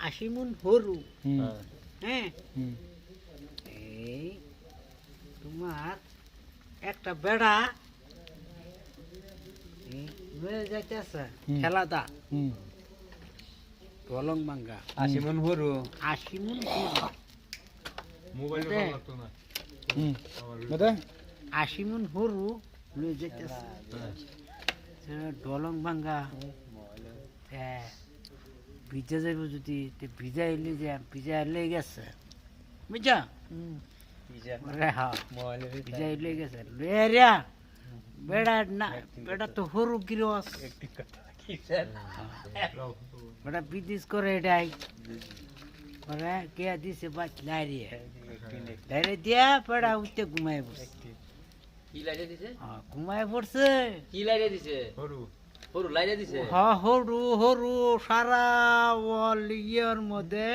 আশিমুন হরু। হ্যাঁ, এই তোমার একটা বেড়া লয়ে যাইতেছে খেলাদা টলং ভাঙ্গা। আশিমন হরু আশিমুন হরু মোবাইল দে। লাগতো না আশিমুন হরু লয়ে যাইতেছে ডলং ভাঙ্গা। ভিজা যাইব যদি ভিজা এলে যে ভিজা এলে গেছে বুঝা ভিজা এলে গেছে লয়ে রিয়া বেড়া না বেড়া তো হরু গিরস বেড়া বিদেশ করে এটাই ওরা কে দিছে বাচ লাইরিয়ে লাইরে দিয়া বেড়া উঠতে ঘুমায় পড়ছে কি লাইরে দিছে ঘুমায় পড়ছে কি লাইরে দিছে হরু হরু লাইরে দিছে হরু হরু সারা ওয়াল ইয়ের মধ্যে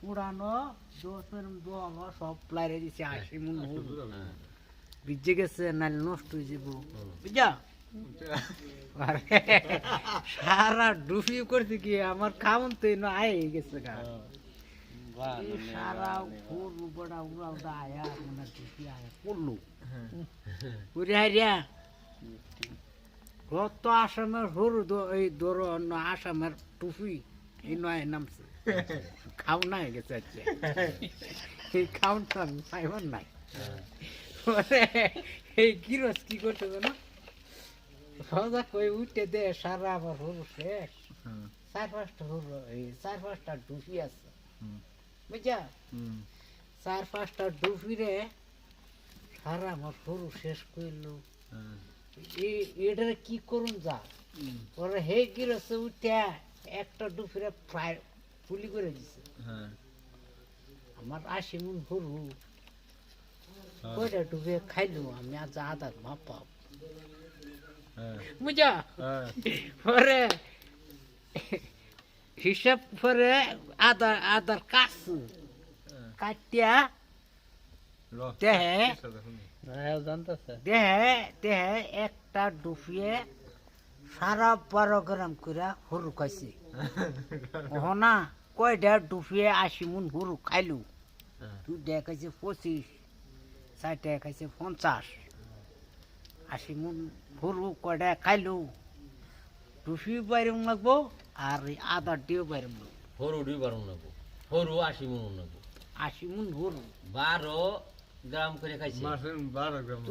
উড়ানো দোষের দোয়ানো সব লাইরে দিছে 80 মন হরু ভিজে গেছে নাহলে নষ্ট হয়ে যাব বুঝা সারা ডুফি করছে কি আমার খাওন তো না আয় গেছে গা সারা হরু বড়া উড়া উড়া আয়া মানে ডুফি আয়া পড়লো উড়ে হারিয়া কত আসামের হরু এই ধরো আসামের টুফি এই নয় নামছে খাও নাই গেছে আজকে এই খাউনটা পাইবার নাই এই গিরস কি করতে জানো সজা কই উঠে দে সারা আবার হরু শেষ 4-5টা হরু এই 4-5টা ডুফি আছে বুঝা 4-5টা ডুফি রে সারা আমার হরু শেষ করলো এটা কি করুন যা ওরা হে গিরছে উঠে একটা ডুফিরে ফ্রাই ফুলি করে দিছে আমার 80 মন হরু কয়টা ডুবে খাইলো আমি আজ আদার মাপা বুঝা পরে হিসাব করে আদার কাছে কাটিয়া দেহে দেহে একটা ডুফিয়ে 12.5 গ্রাম করে হরু খাইছে না কয়টা ডুফিয়ে 80 মন হরু খাইলু তুই দেখাইছে 25 60 খাইছে 50 80 মন হরু কয়টা খাইলু ডুফি বাইরম লাগবো আর আদা ডিও বাইরম লাগবো হরু দুই বারণ লাগবো হরু 80 মন লাগবো 80 মন হরু 12 গ্রাম করে খাইছে 12 গ্রাম